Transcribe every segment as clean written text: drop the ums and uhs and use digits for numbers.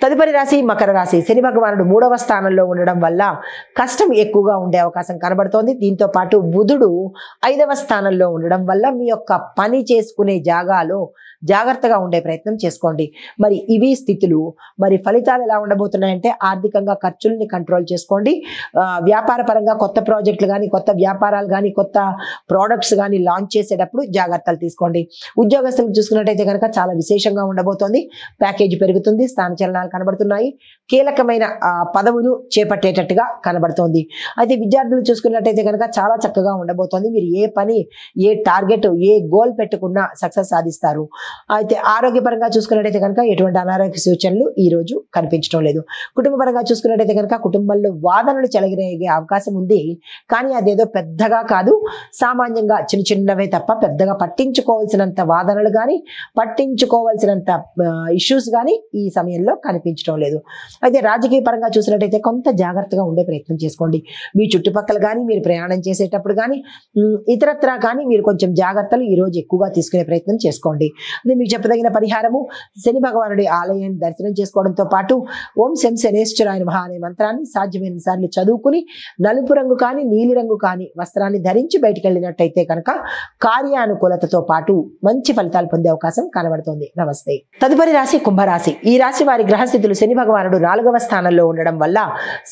తదుపరి రాశి మకర రాశి. శని భగవానుడు 3వ స్థానంలో ఉండడం వల్ల కష్టం ఎక్కువగా ఉండే అవకాశం కనబడుతోంది. దీంతో పాటు బుధుడు 5వ స్థానంలో ఉండడం వల్ల మీ యొక్క పని చేసుకునే జాగాలో జాగ్రత్తగా ఉండే ప్రయత్నం చేసుకోండి. మరి ఇవి స్థితులు. మరి ఫలితాలు ఎలా ఉండబోతున్నాయంటే ఆర్థికంగా ఖర్చుల్ని కంట్రోల్ చేసుకోండి. వ్యాపార పరంగా కొత్త ప్రాజెక్టులు కానీ, కొత్త వ్యాపారాలు కానీ, కొత్త ప్రోడక్ట్స్ కానీ లాంచ్ చేసేటప్పుడు జాగ్రత్తలు తీసుకోండి. ఉద్యోగస్తులకు చూసుకున్నట్టయితే కనుక చాలా విశేషంగా ఉండబోతోంది. ప్యాకేజీ పెరుగుతుంది, స్థానచలనాలు కనబడుతున్నాయి, కీలకమైన పదవులు చేపట్టేటట్టుగా కనబడుతోంది. అయితే విద్యార్థులు చూసుకున్నట్టయితే కనుక చాలా చక్కగా ఉండబోతోంది. మీరు ఏ పని, ఏ టార్గెట్, ఏ గోల్ పెట్టుకున్నా సక్సెస్ సాధిస్తారు. అయితే ఆరోగ్యపరంగా చూసుకున్నట్టయితే కనుక ఎటువంటి అనారోగ్య సూచనలు ఈ రోజు కనిపించడం లేదు. కుటుంబ పరంగా చూసుకున్నట్టయితే కనుక కుటుంబంలో వాదనలు చెలరేగే అవకాశం ఉంది. కానీ అదేదో పెద్దగా కాదు, సామాన్యంగా చిన్న చిన్నవే తప్ప పెద్దగా పట్టించుకోవాల్సినంత వాదనలు కానీ, పట్టించుకోవాల్సినంత ఇష్యూస్ కానీ ఈ సమయంలో కనిపించడం లేదు. అయితే రాజకీయ పరంగా చూసినట్టయితే కొంత జాగ్రత్తగా ఉండే ప్రయత్నం చేసుకోండి. మీ చుట్టుపక్కల కానీ, మీరు ప్రయాణం చేసేటప్పుడు కానీ, ఇతరత్రా కానీ మీరు కొంచెం జాగ్రత్తలు ఈ రోజు ఎక్కువగా తీసుకునే ప్రయత్నం చేసుకోండి. అదే మీకు చెప్పదగిన పరిహారము శని భగవానుడి ఆలయాన్ని దర్శనం చేసుకోవడంతో పాటు ఓం శం శనేశ్వరాయ నమః అనే మంత్రాన్ని సాధ్యమైన సార్లు చదువుకుని నలుపు రంగు కానీ, నీలి రంగు కానీ వస్త్రాన్ని ధరించి బయటికి వెళ్ళినట్టయితే కనుక కార్యానుకూలతతో పాటు మంచి ఫలితాలు పొందే అవకాశం కనబడుతుంది. నమస్తే. తదుపరి రాశి కుంభరాశి. ఈ రాశి వారి గ్రహస్థితులు శని భగవానుడు 4వ స్థానంలో ఉండడం వల్ల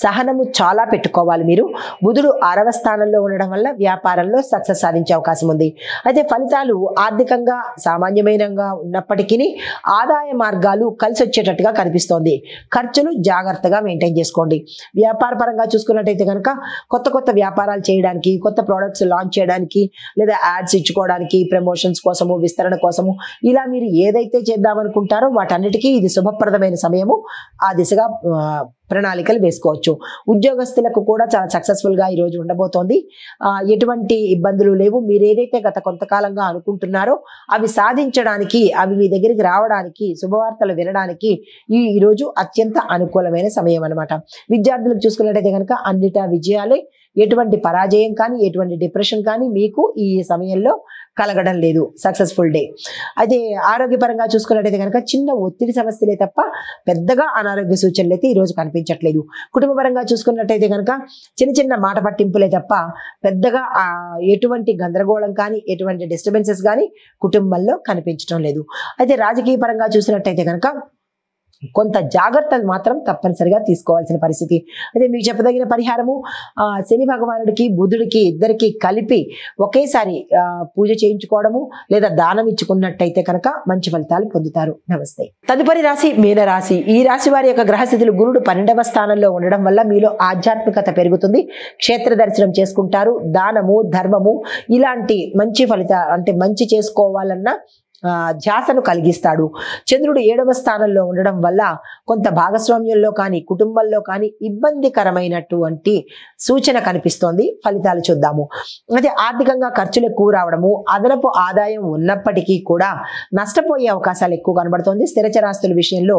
సహనము చాలా పెట్టుకోవాలి. మీరు బుధుడు 6వ స్థానంలో ఉండడం వల్ల వ్యాపారంలో సక్సెస్ సాధించే అవకాశం ఉంది. అయితే ఫలితాలు ఆర్థికంగా సామాన్యమైనగా ఉన్నప్పటికీ ఆదాయ మార్గాలు కలిసి వచ్చేటట్టుగా కనిపిస్తోంది. ఖర్చులు జాగ్రత్తగా మెయింటైన్ చేసుకోండి. వ్యాపార పరంగా చూసుకున్నట్టయితే కనుక కొత్త కొత్త వ్యాపారాలు చేయడానికి, కొత్త ప్రోడక్ట్స్ లాంచ్ చేయడానికి, లేదా యాడ్స్ ఇచ్చుకోవడానికి, ప్రమోషన్స్ కోసము, విస్తరణ కోసము ఇలా మీరు ఏదైతే చేద్దామనుకుంటారో వాటన్నిటికీ ఇది శుభప్రదమైన సమయము. ఆ దిశగా ప్రణాళికలు వేసుకోవచ్చు. ఉద్యోగస్తులకు కూడా చాలా సక్సెస్ఫుల్ గా ఈ రోజు ఉండబోతోంది. ఎటువంటి ఇబ్బందులు లేవు. మీరు ఏదైతే గత కొంతకాలంగా అనుకుంటున్నారో అవి సాధించడానికి, అవి మీ దగ్గరికి రావడానికి, శుభవార్తలు వినడానికి ఈ రోజు అత్యంత అనుకూలమైన సమయం అన్నమాట. విద్యార్థులకు చూసుకున్నట్టయితే కనుక అన్నిటా విజయాలే. ఎటువంటి పరాజయం కానీ, ఎటువంటి డిప్రెషన్ కానీ మీకు ఈ సమయంలో కలగడం లేదు. Successful day. అయితే ఆరోగ్యపరంగా చూసుకున్నట్టయితే కనుక చిన్న ఒత్తిడి సమస్యలే తప్ప పెద్దగా అనారోగ్య సూచనలు అయితే ఈరోజు కనిపించట్లేదు. కుటుంబ పరంగా చూసుకున్నట్టయితే కనుక చిన్న చిన్న మాట పట్టింపులే తప్ప పెద్దగా ఎటువంటి గందరగోళం కానీ, ఎటువంటి డిస్టర్బెన్సెస్ కానీ కుటుంబంలో కనిపించడం లేదు. అయితే రాజకీయ పరంగా చూసినట్టయితే కనుక కొంత జాగ్రత్తలు మాత్రం తప్పనిసరిగా తీసుకోవాల్సిన పరిస్థితి. అదే మీకు చెప్పదగిన పరిహారము శని భగవానుడికి, బుధుడికి ఇద్దరికి కలిపి ఒకేసారి పూజ చేయించుకోవడము లేదా దానం ఇచ్చుకున్నట్టయితే కనుక మంచి ఫలితాలు పొందుతారు. నమస్తే. తదుపరి రాశి మీనరాశి. ఈ రాశి వారి యొక్క గ్రహస్థితులు గురుడు 12వ స్థానంలో ఉండడం వల్ల మీలో ఆధ్యాత్మికత పెరుగుతుంది. క్షేత్ర దర్శనం చేసుకుంటారు. దానము, ధర్మము ఇలాంటి మంచి అంటే మంచి చేసుకోవాలన్న ధ్యాసను కలిగిస్తాడు. చంద్రుడు 7వ స్థానంలో ఉండడం వల్ల కొంత భాగస్వామ్యంలో కానీ, కుటుంబంలో కానీ ఇబ్బందికరమైనటువంటి సూచన కనిపిస్తోంది. ఫలితాలు చూద్దాము. అయితే ఆర్థికంగా ఖర్చులు ఎక్కువ రావడము, అదనపు ఆదాయం ఉన్నప్పటికీ కూడా నష్టపోయే అవకాశాలు ఎక్కువ కనబడుతోంది. స్థిరచరాస్తుల విషయంలో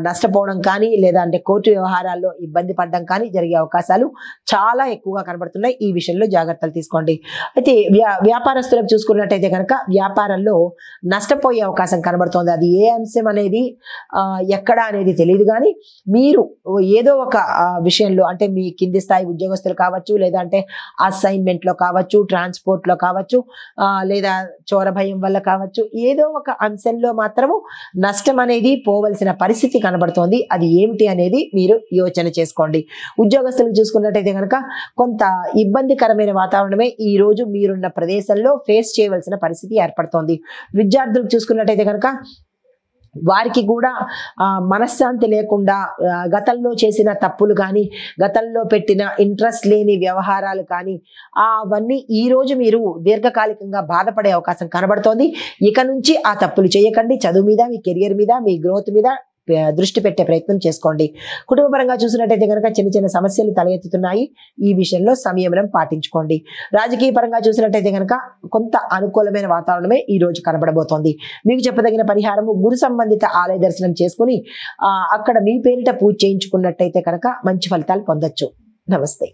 నష్టపోవడం కానీ, లేదా అంటే కోర్టు వ్యవహారాల్లో ఇబ్బంది పడడం కానీ జరిగే అవకాశాలు చాలా ఎక్కువగా కనబడుతున్నాయి. ఈ విషయంలో జాగ్రత్తలు తీసుకోండి. అయితే వ్యాపారస్తులకు చూసుకున్నట్టయితే కనుక వ్యాపారంలో నష్టపోయే అవకాశం కనబడుతోంది. అది ఏ అంశం అనేది ఎక్కడ అనేది తెలియదు. కానీ మీరు ఏదో ఒక విషయంలో అంటే మీ కింది స్థాయి ఉద్యోగస్తులు కావచ్చు, లేదా అంటే అసైన్మెంట్ లో కావచ్చు, ట్రాన్స్పోర్ట్ లో కావచ్చు, లేదా చోర భయం వల్ల కావచ్చు, ఏదో ఒక అంశంలో మాత్రము నష్టం అనేది పోవలసిన పరిస్థితి కనబడుతోంది. అది ఏమిటి అనేది మీరు యోచన చేసుకోండి. ఉద్యోగస్తులకు చూసుకున్నట్టయితే కనుక కొంత ఇబ్బందికరమైన వాతావరణమే ఈ రోజు మీరున్న ప్రదేశంలో ఫేస్ చేయవలసిన పరిస్థితి ఏర్పడుతోంది. విద్యార్థులకు చూసుకున్నట్టయితే కనుక వారికి కూడా మనశ్శాంతి లేకుండా గతంలో చేసిన తప్పులు కానీ, గతంలో పెట్టిన ఇంట్రెస్ట్ లేని వ్యవహారాలు కానీ అవన్నీ ఈ రోజు మీరు దీర్ఘకాలికంగా బాధపడే అవకాశం కనబడుతోంది. ఇక నుంచి ఆ తప్పులు చేయకండి. చదువు మీద, మీ కెరియర్ మీద, మీ గ్రోత్ మీద దృష్టి పెట్టే ప్రయత్నం చేసుకోండి. కుటుంబపరంగా చూసినట్టయితే కనుక చిన్న చిన్న సమస్యలు తలెత్తుతున్నాయి. ఈ విషయంలో సంయమనం పాటించుకోండి. రాజకీయ పరంగా చూసినట్టయితే కనుక కొంత అనుకూలమైన వాతావరణమే ఈ రోజు కనబడబోతోంది. మీకు చెప్పదగిన పరిహారము గురు సంబంధిత ఆలయ దర్శనం చేసుకుని అక్కడ మీ పేరిట పూజ చేయించుకున్నట్టయితే కనుక మంచి ఫలితాలు పొందొచ్చు. నమస్తే.